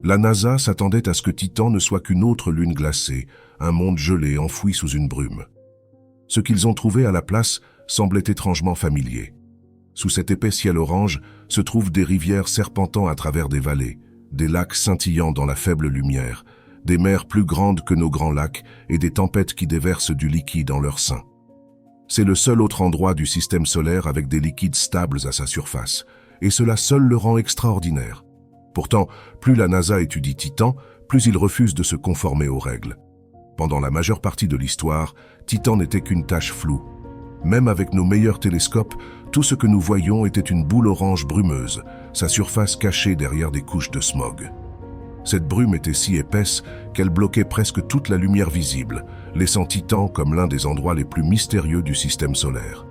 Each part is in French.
La NASA s'attendait à ce que Titan ne soit qu'une autre lune glacée, un monde gelé enfoui sous une brume. Ce qu'ils ont trouvé à la place semblait étrangement familier. Sous cet épais ciel orange se trouvent des rivières serpentant à travers des vallées, des lacs scintillant dans la faible lumière, des mers plus grandes que nos grands lacs et des tempêtes qui déversent du liquide en leur sein. C'est le seul autre endroit du système solaire avec des liquides stables à sa surface, et cela seul le rend extraordinaire. Pourtant, plus la NASA étudie Titan, plus il refuse de se conformer aux règles. Pendant la majeure partie de l'histoire, Titan n'était qu'une tache floue. Même avec nos meilleurs télescopes, tout ce que nous voyions était une boule orange brumeuse, sa surface cachée derrière des couches de smog. Cette brume était si épaisse qu'elle bloquait presque toute la lumière visible, laissant Titan comme l'un des endroits les plus mystérieux du système solaire.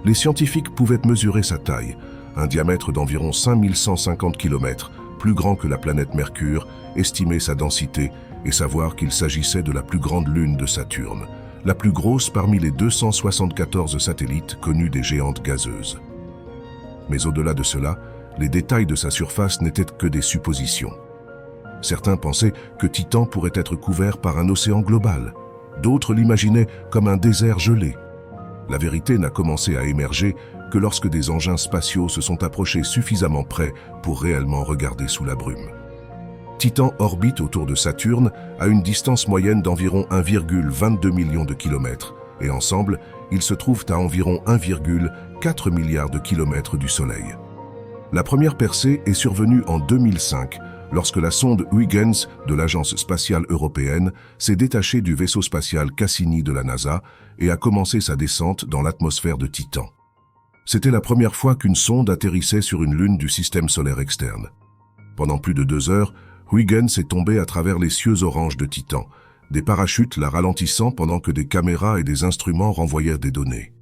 Les scientifiques pouvaient mesurer sa taille, un diamètre d'environ 5150 km, plus grand que la planète Mercure, estimer sa densité et savoir qu'il s'agissait de la plus grande lune de Saturne, la plus grosse parmi les 274 satellites connus des géantes gazeuses. Mais au-delà de cela, les détails de sa surface n'étaient que des suppositions. Certains pensaient que Titan pourrait être couvert par un océan global. D'autres l'imaginaient comme un désert gelé. La vérité n'a commencé à émerger que lorsque des engins spatiaux se sont approchés suffisamment près pour réellement regarder sous la brume. Titan orbite autour de Saturne à une distance moyenne d'environ 1,22 million de kilomètres, et ensemble, ils se trouvent à environ 1,4 milliard de kilomètres du Soleil. La première percée est survenue en 2005, lorsque la sonde Huygens de l'Agence spatiale européenne s'est détachée du vaisseau spatial Cassini de la NASA et a commencé sa descente dans l'atmosphère de Titan. C'était la première fois qu'une sonde atterrissait sur une lune du système solaire externe. Pendant plus de 2 heures, Huygens est tombée à travers les cieux oranges de Titan, des parachutes la ralentissant pendant que des caméras et des instruments renvoyaient des données.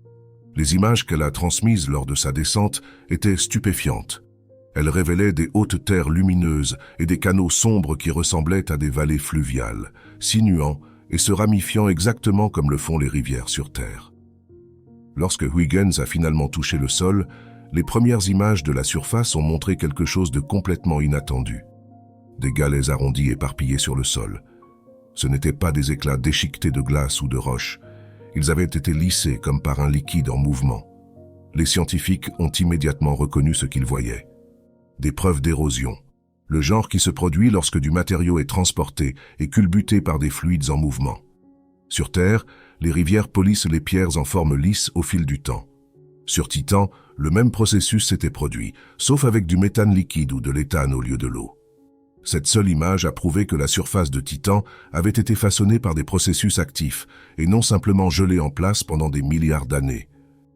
Les images qu'elle a transmises lors de sa descente étaient stupéfiantes. Elles révélaient des hautes terres lumineuses et des canaux sombres qui ressemblaient à des vallées fluviales, sinuant et se ramifiant exactement comme le font les rivières sur Terre. Lorsque Huygens a finalement touché le sol, les premières images de la surface ont montré quelque chose de complètement inattendu. Des galets arrondis éparpillés sur le sol. Ce n'étaient pas des éclats déchiquetés de glace ou de roches. Ils avaient été lissés comme par un liquide en mouvement. Les scientifiques ont immédiatement reconnu ce qu'ils voyaient. Des preuves d'érosion, le genre qui se produit lorsque du matériau est transporté et culbuté par des fluides en mouvement. Sur Terre, les rivières polissent les pierres en forme lisse au fil du temps. Sur Titan, le même processus s'était produit, sauf avec du méthane liquide ou de l'éthane au lieu de l'eau. Cette seule image a prouvé que la surface de Titan avait été façonnée par des processus actifs et non simplement gelée en place pendant des milliards d'années.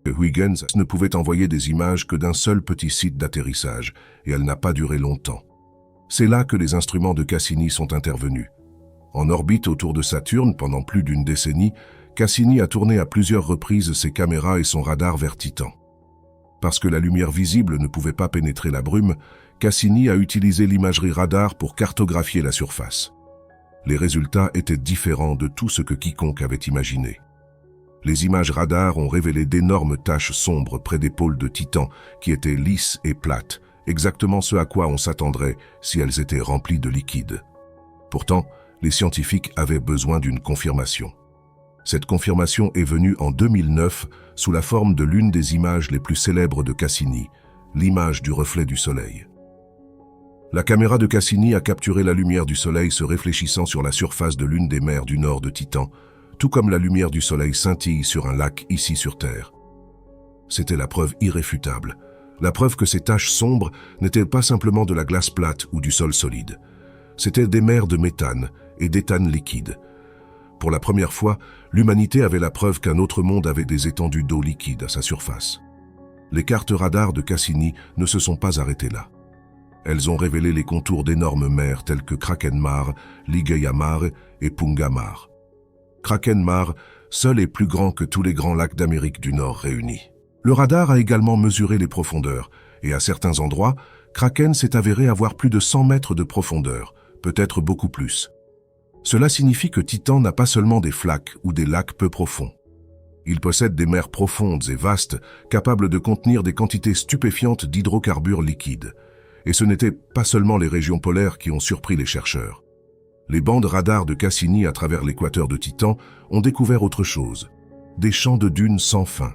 Huygens ne pouvait envoyer des images que d'un seul petit site d'atterrissage, et elle n'a pas duré longtemps. C'est là que les instruments de Cassini sont intervenus. En orbite autour de Saturne pendant plus d'une décennie, Cassini a tourné à plusieurs reprises ses caméras et son radar vers Titan. Parce que la lumière visible ne pouvait pas pénétrer la brume, Cassini a utilisé l'imagerie radar pour cartographier la surface. Les résultats étaient différents de tout ce que quiconque avait imaginé. Les images radar ont révélé d'énormes taches sombres près des pôles de Titan qui étaient lisses et plates, exactement ce à quoi on s'attendrait si elles étaient remplies de liquide. Pourtant, les scientifiques avaient besoin d'une confirmation. Cette confirmation est venue en 2009 sous la forme de l'une des images les plus célèbres de Cassini, l'image du reflet du Soleil. La caméra de Cassini a capturé la lumière du Soleil se réfléchissant sur la surface de l'une des mers du nord de Titan, tout comme la lumière du Soleil scintille sur un lac ici sur Terre. C'était la preuve irréfutable, la preuve que ces taches sombres n'étaient pas simplement de la glace plate ou du sol solide. C'étaient des mers de méthane et d'éthane liquide. Pour la première fois, l'humanité avait la preuve qu'un autre monde avait des étendues d'eau liquide à sa surface. Les cartes radar de Cassini ne se sont pas arrêtées là. Elles ont révélé les contours d'énormes mers telles que Kraken Mare, Ligeia Mare et Punga Mare. Kraken Mare, seul est plus grand que tous les grands lacs d'Amérique du Nord réunis. Le radar a également mesuré les profondeurs, et à certains endroits, Kraken s'est avéré avoir plus de 100 mètres de profondeur, peut-être beaucoup plus. Cela signifie que Titan n'a pas seulement des flaques ou des lacs peu profonds. Il possède des mers profondes et vastes, capables de contenir des quantités stupéfiantes d'hydrocarbures liquides. Et ce n'étaient pas seulement les régions polaires qui ont surpris les chercheurs. Les bandes radars de Cassini à travers l'équateur de Titan ont découvert autre chose. Des champs de dunes sans fin.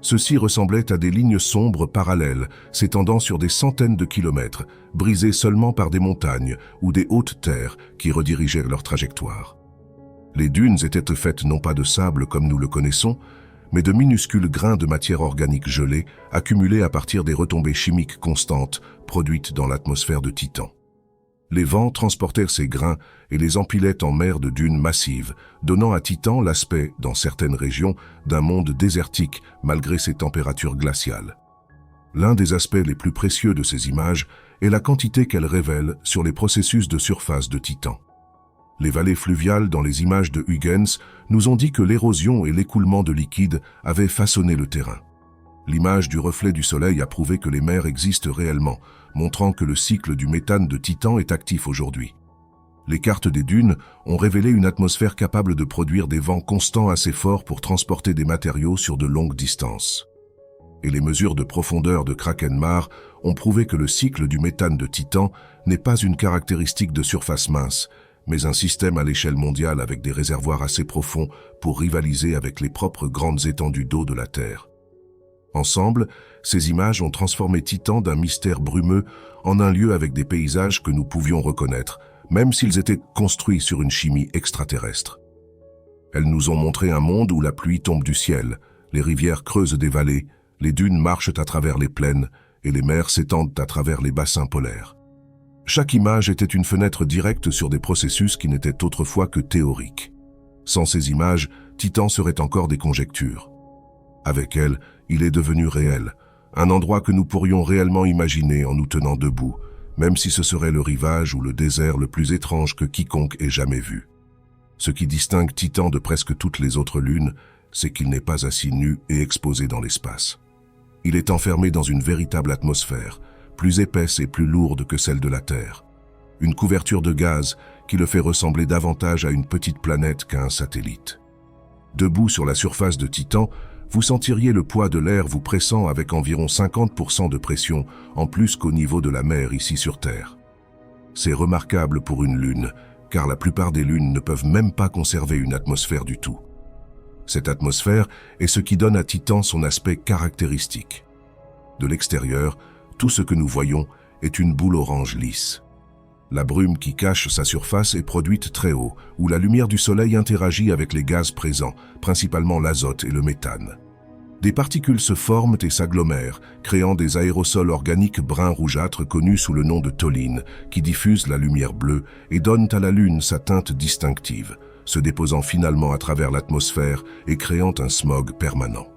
Ceux-ci ressemblaient à des lignes sombres parallèles, s'étendant sur des centaines de kilomètres, brisées seulement par des montagnes ou des hautes terres qui redirigeaient leur trajectoire. Les dunes étaient faites non pas de sable comme nous le connaissons, mais de minuscules grains de matière organique gelée accumulés à partir des retombées chimiques constantes produites dans l'atmosphère de Titan. Les vents transportèrent ces grains et les empilaient en mer de dunes massives, donnant à Titan l'aspect, dans certaines régions, d'un monde désertique malgré ses températures glaciales. L'un des aspects les plus précieux de ces images est la quantité qu'elles révèlent sur les processus de surface de Titan. Les vallées fluviales dans les images de Huygens nous ont dit que l'érosion et l'écoulement de liquide avaient façonné le terrain. L'image du reflet du soleil a prouvé que les mers existent réellement, montrant que le cycle du méthane de Titan est actif aujourd'hui. Les cartes des dunes ont révélé une atmosphère capable de produire des vents constants assez forts pour transporter des matériaux sur de longues distances. Et les mesures de profondeur de Krakenmar ont prouvé que le cycle du méthane de Titan n'est pas une caractéristique de surface mince, mais un système à l'échelle mondiale avec des réservoirs assez profonds pour rivaliser avec les propres grandes étendues d'eau de la Terre. Ensemble, ces images ont transformé Titan d'un mystère brumeux en un lieu avec des paysages que nous pouvions reconnaître, même s'ils étaient construits sur une chimie extraterrestre. Elles nous ont montré un monde où la pluie tombe du ciel, les rivières creusent des vallées, les dunes marchent à travers les plaines et les mers s'étendent à travers les bassins polaires. Chaque image était une fenêtre directe sur des processus qui n'étaient autrefois que théoriques. Sans ces images, Titan serait encore des conjectures. Avec elles, il est devenu réel, un endroit que nous pourrions réellement imaginer en nous tenant debout, même si ce serait le rivage ou le désert le plus étrange que quiconque ait jamais vu. Ce qui distingue Titan de presque toutes les autres lunes, c'est qu'il n'est pas assis nu et exposé dans l'espace. Il est enfermé dans une véritable atmosphère, plus épaisse et plus lourde que celle de la Terre. Une couverture de gaz qui le fait ressembler davantage à une petite planète qu'à un satellite. Debout sur la surface de Titan, vous sentiriez le poids de l'air vous pressant avec environ 50% de pression en plus qu'au niveau de la mer ici sur Terre. C'est remarquable pour une lune, car la plupart des lunes ne peuvent même pas conserver une atmosphère du tout. Cette atmosphère est ce qui donne à Titan son aspect caractéristique. De l'extérieur, tout ce que nous voyons est une boule orange lisse. La brume qui cache sa surface est produite très haut, où la lumière du soleil interagit avec les gaz présents, principalement l'azote et le méthane. Des particules se forment et s'agglomèrent, créant des aérosols organiques brun-rougeâtres connus sous le nom de tholline, qui diffusent la lumière bleue et donnent à la Lune sa teinte distinctive, se déposant finalement à travers l'atmosphère et créant un smog permanent.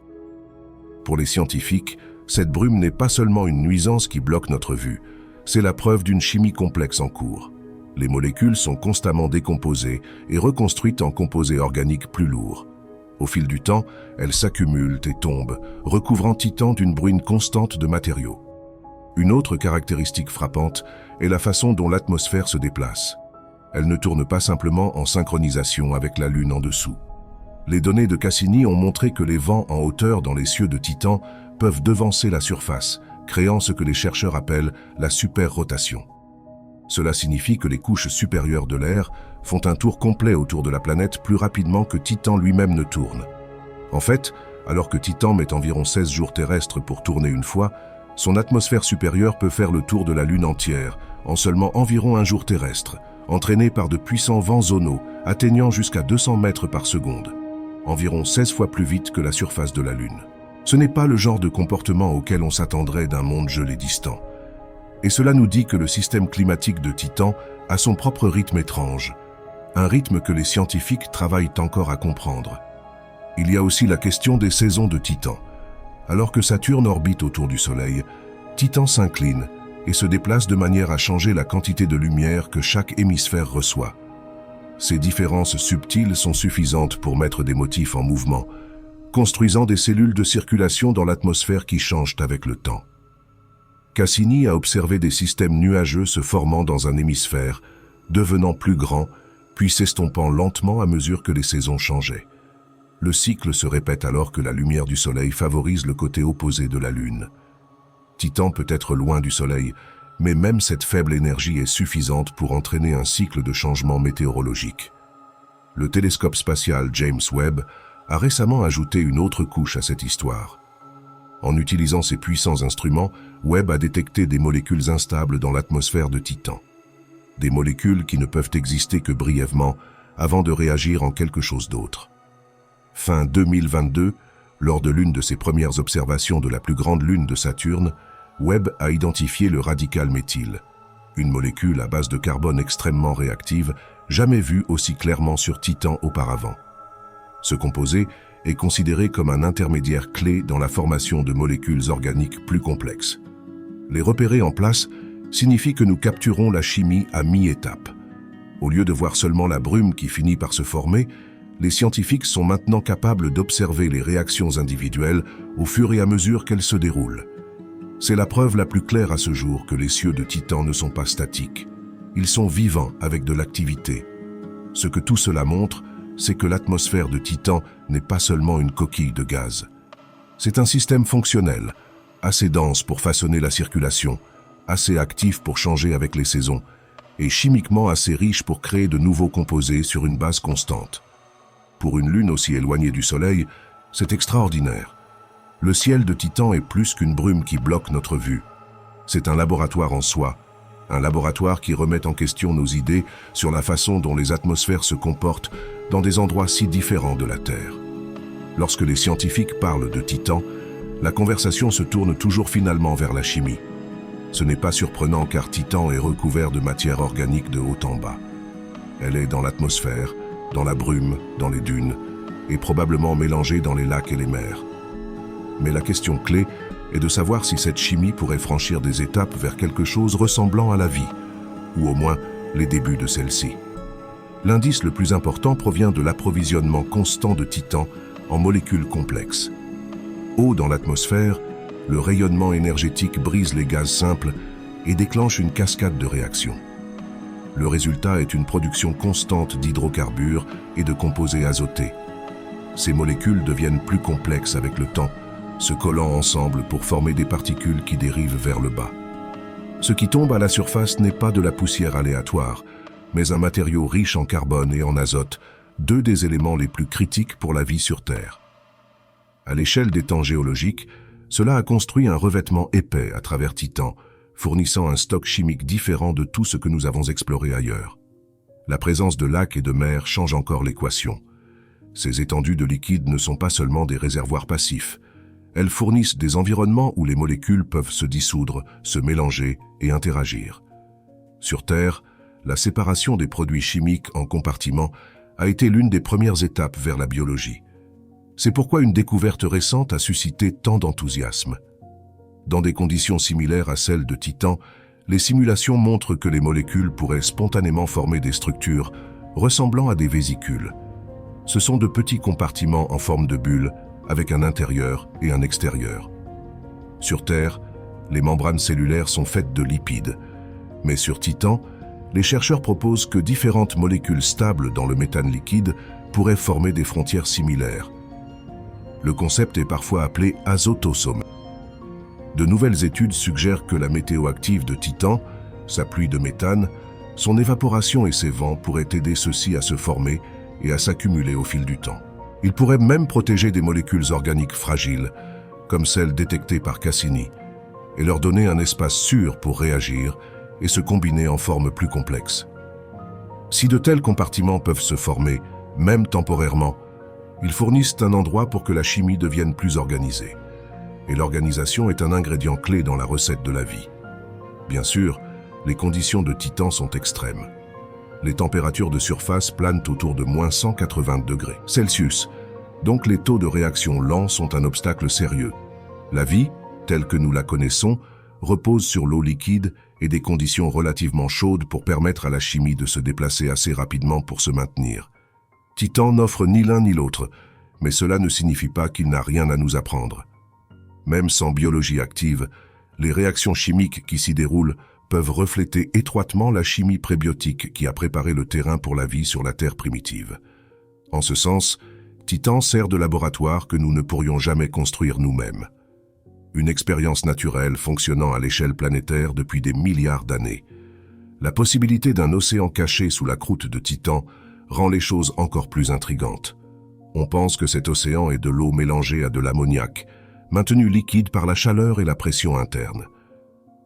Pour les scientifiques, cette brume n'est pas seulement une nuisance qui bloque notre vue, c'est la preuve d'une chimie complexe en cours. Les molécules sont constamment décomposées et reconstruites en composés organiques plus lourds. Au fil du temps, elles s'accumulent et tombent, recouvrant Titan d'une bruine constante de matériaux. Une autre caractéristique frappante est la façon dont l'atmosphère se déplace. Elle ne tourne pas simplement en synchronisation avec la Lune en dessous. Les données de Cassini ont montré que les vents en hauteur dans les cieux de Titan peuvent devancer la surface, créant ce que les chercheurs appellent la superrotation. Cela signifie que les couches supérieures de l'air font un tour complet autour de la planète plus rapidement que Titan lui-même ne tourne. En fait, alors que Titan met environ 16 jours terrestres pour tourner une fois, son atmosphère supérieure peut faire le tour de la Lune entière en seulement environ un jour terrestre, entraîné par de puissants vents zonaux atteignant jusqu'à 200 mètres par seconde, environ 16 fois plus vite que la surface de la Lune. Ce n'est pas le genre de comportement auquel on s'attendrait d'un monde gelé distant. Et cela nous dit que le système climatique de Titan a son propre rythme étrange, un rythme que les scientifiques travaillent encore à comprendre. Il y a aussi la question des saisons de Titan. Alors que Saturne orbite autour du Soleil, Titan s'incline et se déplace de manière à changer la quantité de lumière que chaque hémisphère reçoit. Ces différences subtiles sont suffisantes pour mettre des motifs en mouvement, construisant des cellules de circulation dans l'atmosphère qui changent avec le temps. Cassini a observé des systèmes nuageux se formant dans un hémisphère, devenant plus grands, puis s'estompant lentement à mesure que les saisons changeaient. Le cycle se répète alors que la lumière du Soleil favorise le côté opposé de la Lune. Titan peut être loin du Soleil, Mais même cette faible énergie est suffisante pour entraîner un cycle de changement météorologique. Le télescope spatial James Webb a récemment ajouté une autre couche à cette histoire. En utilisant ses puissants instruments, Webb a détecté des molécules instables dans l'atmosphère de Titan. Des molécules qui ne peuvent exister que brièvement avant de réagir en quelque chose d'autre. Fin 2022, lors de l'une de ses premières observations de la plus grande lune de Saturne, Webb a identifié le radical méthyle, une molécule à base de carbone extrêmement réactive, jamais vue aussi clairement sur Titan auparavant. Ce composé est considéré comme un intermédiaire clé dans la formation de molécules organiques plus complexes. Les repérer en place signifie que nous capturons la chimie à mi-étape. Au lieu de voir seulement la brume qui finit par se former, les scientifiques sont maintenant capables d'observer les réactions individuelles au fur et à mesure qu'elles se déroulent. C'est la preuve la plus claire à ce jour que les cieux de Titan ne sont pas statiques. Ils sont vivants avec de l'activité. Ce que tout cela montre, c'est que l'atmosphère de Titan n'est pas seulement une coquille de gaz. C'est un système fonctionnel, assez dense pour façonner la circulation, assez actif pour changer avec les saisons, et chimiquement assez riche pour créer de nouveaux composés sur une base constante. Pour une lune aussi éloignée du Soleil, c'est extraordinaire. Le ciel de Titan est plus qu'une brume qui bloque notre vue. C'est un laboratoire en soi, un laboratoire qui remet en question nos idées sur la façon dont les atmosphères se comportent dans des endroits si différents de la Terre. Lorsque les scientifiques parlent de Titan, la conversation se tourne toujours finalement vers la chimie. Ce n'est pas surprenant car Titan est recouvert de matière organique de haut en bas. Elle est dans l'atmosphère, dans la brume, dans les dunes, et probablement mélangée dans les lacs et les mers. Mais la question clé est de savoir si cette chimie pourrait franchir des étapes vers quelque chose ressemblant à la vie, ou au moins les débuts de celle-ci. L'indice le plus important provient de l'approvisionnement constant de Titan en molécules complexes. Haut dans l'atmosphère, le rayonnement énergétique brise les gaz simples et déclenche une cascade de réactions. Le résultat est une production constante d'hydrocarbures et de composés azotés. Ces molécules deviennent plus complexes avec le temps, se collant ensemble pour former des particules qui dérivent vers le bas. Ce qui tombe à la surface n'est pas de la poussière aléatoire, mais un matériau riche en carbone et en azote, deux des éléments les plus critiques pour la vie sur Terre. À l'échelle des temps géologiques, cela a construit un revêtement épais à travers Titan, fournissant un stock chimique différent de tout ce que nous avons exploré ailleurs. La présence de lacs et de mers change encore l'équation. Ces étendues de liquide ne sont pas seulement des réservoirs passifs. Elles fournissent des environnements où les molécules peuvent se dissoudre, se mélanger et interagir. Sur Terre, la séparation des produits chimiques en compartiments a été l'une des premières étapes vers la biologie. C'est pourquoi une découverte récente a suscité tant d'enthousiasme. Dans des conditions similaires à celles de Titan, les simulations montrent que les molécules pourraient spontanément former des structures ressemblant à des vésicules. Ce sont de petits compartiments en forme de bulles, avec un intérieur et un extérieur. Sur Terre, les membranes cellulaires sont faites de lipides, mais sur Titan, les chercheurs proposent que différentes molécules stables dans le méthane liquide pourraient former des frontières similaires. Le concept est parfois appelé azotosome. De nouvelles études suggèrent que la météo active de Titan, sa pluie de méthane, son évaporation et ses vents pourraient aider ceux-ci à se former et à s'accumuler au fil du temps. Ils pourraient même protéger des molécules organiques fragiles, comme celles détectées par Cassini, et leur donner un espace sûr pour réagir et se combiner en formes plus complexes. Si de tels compartiments peuvent se former, même temporairement, ils fournissent un endroit pour que la chimie devienne plus organisée. Et l'organisation est un ingrédient clé dans la recette de la vie. Bien sûr, les conditions de Titan sont extrêmes. Les températures de surface planent autour de moins 180 degrés Celsius, donc les taux de réaction lents sont un obstacle sérieux. La vie, telle que nous la connaissons, repose sur l'eau liquide et des conditions relativement chaudes pour permettre à la chimie de se déplacer assez rapidement pour se maintenir. Titan n'offre ni l'un ni l'autre, mais cela ne signifie pas qu'il n'a rien à nous apprendre. Même sans biologie active, les réactions chimiques qui s'y déroulent peuvent refléter étroitement la chimie prébiotique qui a préparé le terrain pour la vie sur la Terre primitive. En ce sens, Titan sert de laboratoire que nous ne pourrions jamais construire nous-mêmes. une expérience naturelle fonctionnant à l'échelle planétaire depuis des milliards d'années. La possibilité d'un océan caché sous la croûte de Titan rend les choses encore plus intrigantes. On pense que cet océan est de l'eau mélangée à de l'ammoniac, maintenu liquide par la chaleur et la pression interne.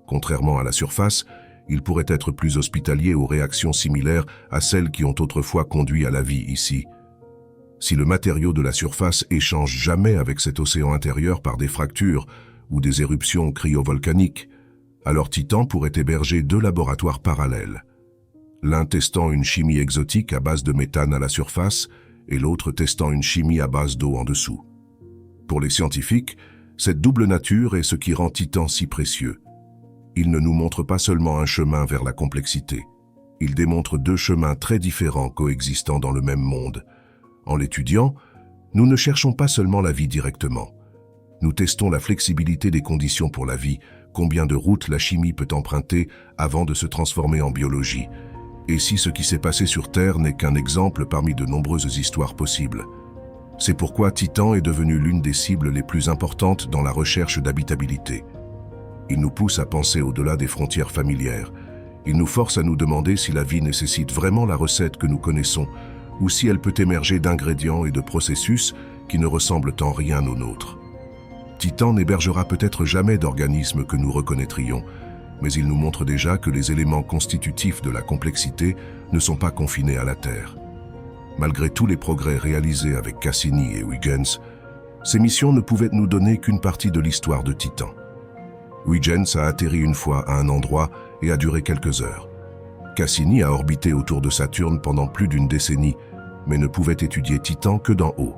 Contrairement à la surface, il pourrait être plus hospitalier aux réactions similaires à celles qui ont autrefois conduit à la vie ici. Si le matériau de la surface échange jamais avec cet océan intérieur par des fractures ou des éruptions cryovolcaniques, alors Titan pourrait héberger deux laboratoires parallèles. L'un testant une chimie exotique à base de méthane à la surface et l'autre testant une chimie à base d'eau en dessous. Pour les scientifiques, cette double nature est ce qui rend Titan si précieux. Il ne nous montre pas seulement un chemin vers la complexité. Il démontre deux chemins très différents coexistant dans le même monde. En l'étudiant, nous ne cherchons pas seulement la vie directement. Nous testons la flexibilité des conditions pour la vie, combien de routes la chimie peut emprunter avant de se transformer en biologie. Et si ce qui s'est passé sur Terre n'est qu'un exemple parmi de nombreuses histoires possibles. C'est pourquoi Titan est devenu l'une des cibles les plus importantes dans la recherche d'habitabilité. Il nous pousse à penser au-delà des frontières familières. Il nous force à nous demander si la vie nécessite vraiment la recette que nous connaissons ou si elle peut émerger d'ingrédients et de processus qui ne ressemblent en rien aux nôtres. Titan n'hébergera peut-être jamais d'organismes que nous reconnaîtrions, mais il nous montre déjà que les éléments constitutifs de la complexité ne sont pas confinés à la Terre. Malgré tous les progrès réalisés avec Cassini et Huygens, ces missions ne pouvaient nous donner qu'une partie de l'histoire de Titan. Huygens a atterri une fois à un endroit et a duré quelques heures. Cassini a orbité autour de Saturne pendant plus d'une décennie, mais ne pouvait étudier Titan que d'en haut.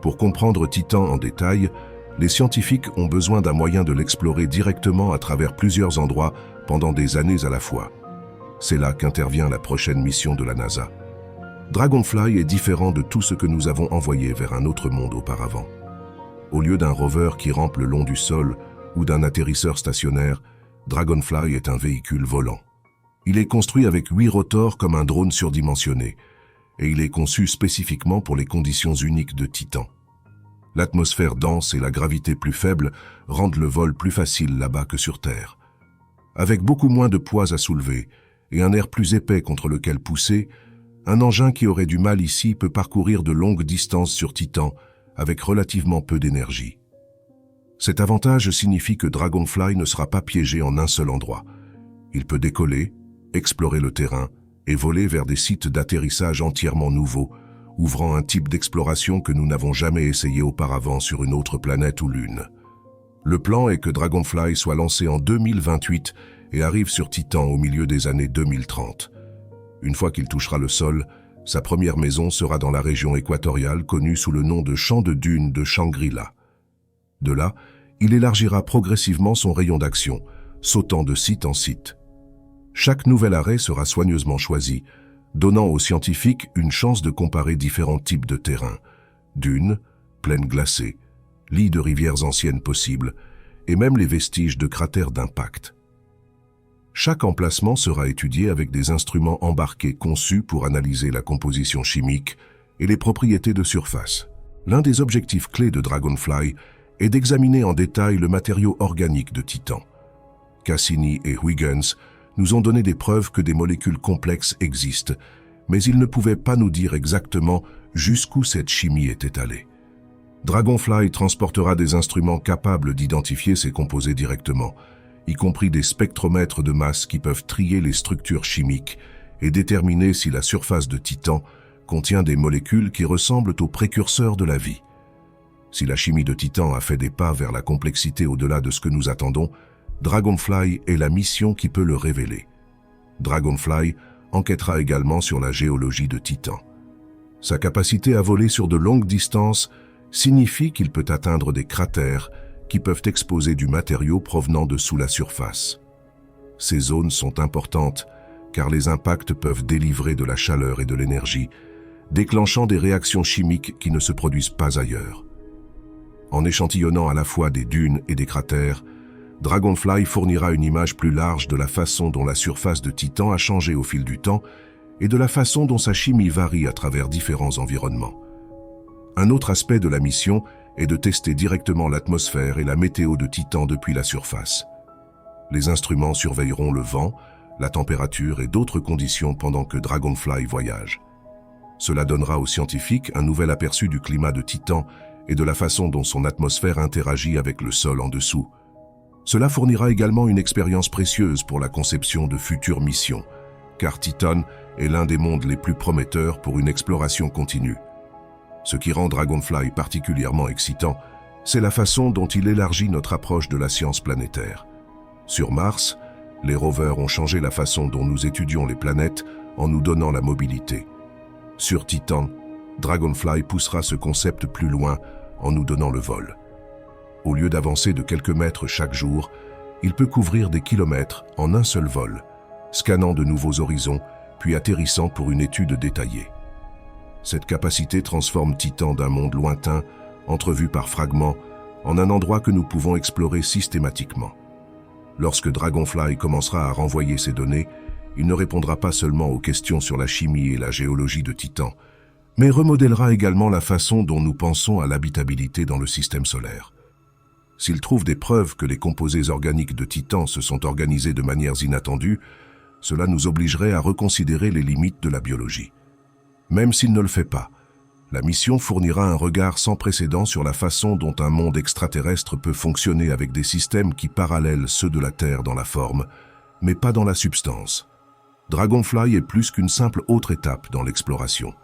Pour comprendre Titan en détail, les scientifiques ont besoin d'un moyen de l'explorer directement à travers plusieurs endroits pendant des années à la fois. C'est là qu'intervient la prochaine mission de la NASA. Dragonfly est différent de tout ce que nous avons envoyé vers un autre monde auparavant. Au lieu d'un rover qui rampe le long du sol ou d'un atterrisseur stationnaire, Dragonfly est un véhicule volant. Il est construit avec 8 rotors comme un drone surdimensionné, et il est conçu spécifiquement pour les conditions uniques de Titan. L'atmosphère dense et la gravité plus faible rendent le vol plus facile là-bas que sur Terre. Avec beaucoup moins de poids à soulever et un air plus épais contre lequel pousser, un engin qui aurait du mal ici peut parcourir de longues distances sur Titan avec relativement peu d'énergie. Cet avantage signifie que Dragonfly ne sera pas piégé en un seul endroit. Il peut décoller, explorer le terrain et voler vers des sites d'atterrissage entièrement nouveaux, ouvrant un type d'exploration que nous n'avons jamais essayé auparavant sur une autre planète ou lune. Le plan est que Dragonfly soit lancé en 2028 et arrive sur Titan au milieu des années 2030. Une fois qu'il touchera le sol, sa première maison sera dans la région équatoriale connue sous le nom de champ de dunes de Shangri-La. De là, il élargira progressivement son rayon d'action, sautant de site en site. Chaque nouvel arrêt sera soigneusement choisi, donnant aux scientifiques une chance de comparer différents types de terrains, dunes, plaines glacées, lits de rivières anciennes possibles, et même les vestiges de cratères d'impact. Chaque emplacement sera étudié avec des instruments embarqués conçus pour analyser la composition chimique et les propriétés de surface. L'un des objectifs clés de Dragonfly est d'examiner en détail le matériau organique de Titan. Cassini et Huygens nous ont donné des preuves que des molécules complexes existent, mais ils ne pouvaient pas nous dire exactement jusqu'où cette chimie était allée. Dragonfly transportera des instruments capables d'identifier ces composés directement, y compris des spectromètres de masse qui peuvent trier les structures chimiques et déterminer si la surface de Titan contient des molécules qui ressemblent aux précurseurs de la vie. Si la chimie de Titan a fait des pas vers la complexité au-delà de ce que nous attendons, Dragonfly est la mission qui peut le révéler. Dragonfly enquêtera également sur la géologie de Titan. Sa capacité à voler sur de longues distances signifie qu'il peut atteindre des cratères qui peuvent exposer du matériau provenant de sous la surface. Ces zones sont importantes car les impacts peuvent délivrer de la chaleur et de l'énergie, déclenchant des réactions chimiques qui ne se produisent pas ailleurs. En échantillonnant à la fois des dunes et des cratères, Dragonfly fournira une image plus large de la façon dont la surface de Titan a changé au fil du temps et de la façon dont sa chimie varie à travers différents environnements. Un autre aspect de la mission est de tester directement l'atmosphère et la météo de Titan depuis la surface. Les instruments surveilleront le vent, la température et d'autres conditions pendant que Dragonfly voyage. Cela donnera aux scientifiques un nouvel aperçu du climat de Titan et de la façon dont son atmosphère interagit avec le sol en dessous. Cela fournira également une expérience précieuse pour la conception de futures missions, car Titan est l'un des mondes les plus prometteurs pour une exploration continue. Ce qui rend Dragonfly particulièrement excitant, c'est la façon dont il élargit notre approche de la science planétaire. Sur Mars, les rovers ont changé la façon dont nous étudions les planètes en nous donnant la mobilité. Sur Titan, Dragonfly poussera ce concept plus loin en nous donnant le vol. Au lieu d'avancer de quelques mètres chaque jour, il peut couvrir des kilomètres en un seul vol, scannant de nouveaux horizons, puis atterrissant pour une étude détaillée. Cette capacité transforme Titan d'un monde lointain, entrevu par fragments, en un endroit que nous pouvons explorer systématiquement. Lorsque Dragonfly commencera à renvoyer ces données, il ne répondra pas seulement aux questions sur la chimie et la géologie de Titan, mais remodèlera également la façon dont nous pensons à l'habitabilité dans le système solaire. S'il trouve des preuves que les composés organiques de Titan se sont organisés de manières inattendues, cela nous obligerait à reconsidérer les limites de la biologie. Même s'il ne le fait pas, la mission fournira un regard sans précédent sur la façon dont un monde extraterrestre peut fonctionner avec des systèmes qui parallèlent ceux de la Terre dans la forme, mais pas dans la substance. Dragonfly est plus qu'une simple autre étape dans l'exploration.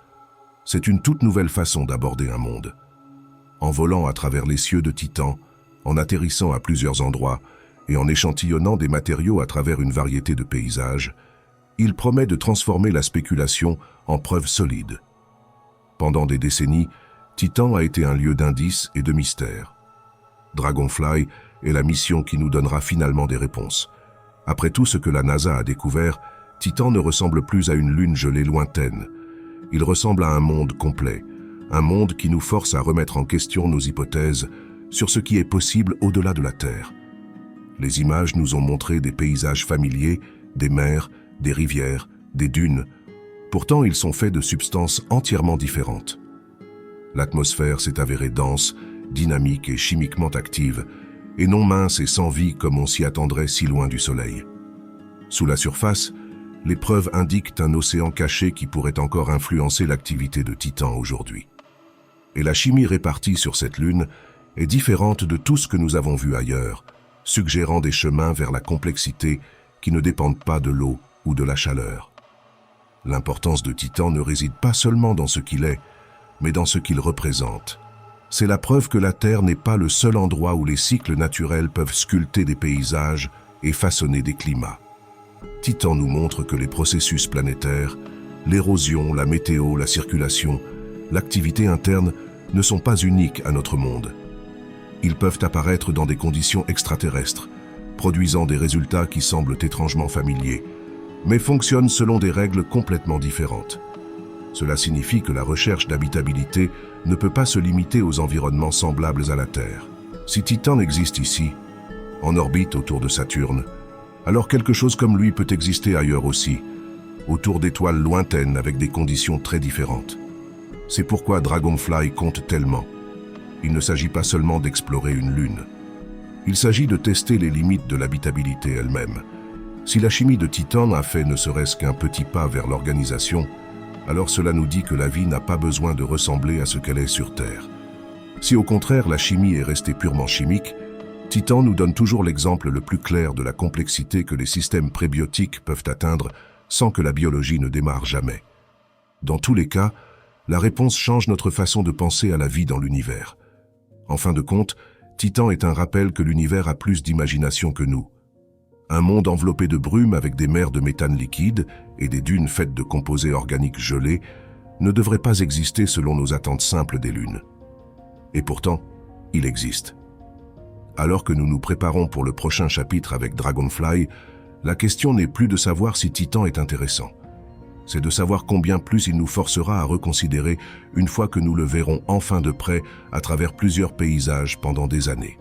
C'est une toute nouvelle façon d'aborder un monde. En volant à travers les cieux de Titan, en atterrissant à plusieurs endroits et en échantillonnant des matériaux à travers une variété de paysages, il promet de transformer la spéculation en preuve solide. Pendant des décennies, Titan a été un lieu d'indices et de mystères. Dragonfly est la mission qui nous donnera finalement des réponses. Après tout ce que la NASA a découvert, Titan ne ressemble plus à une lune gelée lointaine. Il ressemble à un monde complet, un monde qui nous force à remettre en question nos hypothèses sur ce qui est possible au-delà de la Terre. Les images nous ont montré des paysages familiers, des mers, des rivières, des dunes. Pourtant, ils sont faits de substances entièrement différentes. L'atmosphère s'est avérée dense, dynamique et chimiquement active, et non mince et sans vie comme on s'y attendrait si loin du Soleil. Sous la surface, les preuves indiquent un océan caché qui pourrait encore influencer l'activité de Titan aujourd'hui. Et la chimie répartie sur cette lune est différente de tout ce que nous avons vu ailleurs, suggérant des chemins vers la complexité qui ne dépendent pas de l'eau ou de la chaleur. L'importance de Titan ne réside pas seulement dans ce qu'il est, mais dans ce qu'il représente. C'est la preuve que la Terre n'est pas le seul endroit où les cycles naturels peuvent sculpter des paysages et façonner des climats. Titan nous montre que les processus planétaires, l'érosion, la météo, la circulation, l'activité interne ne sont pas uniques à notre monde. Ils peuvent apparaître dans des conditions extraterrestres, produisant des résultats qui semblent étrangement familiers, mais fonctionnent selon des règles complètement différentes. Cela signifie que la recherche d'habitabilité ne peut pas se limiter aux environnements semblables à la Terre. Si Titan existe ici, en orbite autour de Saturne, alors quelque chose comme lui peut exister ailleurs aussi, autour d'étoiles lointaines avec des conditions très différentes. C'est pourquoi Dragonfly compte tellement. Il ne s'agit pas seulement d'explorer une lune. Il s'agit de tester les limites de l'habitabilité elle-même. Si la chimie de Titan a fait ne serait-ce qu'un petit pas vers l'organisation, alors cela nous dit que la vie n'a pas besoin de ressembler à ce qu'elle est sur Terre. Si au contraire la chimie est restée purement chimique, Titan nous donne toujours l'exemple le plus clair de la complexité que les systèmes prébiotiques peuvent atteindre sans que la biologie ne démarre jamais. Dans tous les cas, la réponse change notre façon de penser à la vie dans l'univers. En fin de compte, Titan est un rappel que l'univers a plus d'imagination que nous. Un monde enveloppé de brume avec des mers de méthane liquide et des dunes faites de composés organiques gelés ne devrait pas exister selon nos attentes simples des lunes. Et pourtant, il existe. Alors que nous nous préparons pour le prochain chapitre avec Dragonfly, la question n'est plus de savoir si Titan est intéressant. C'est de savoir combien plus il nous forcera à reconsidérer une fois que nous le verrons enfin de près à travers plusieurs paysages pendant des années.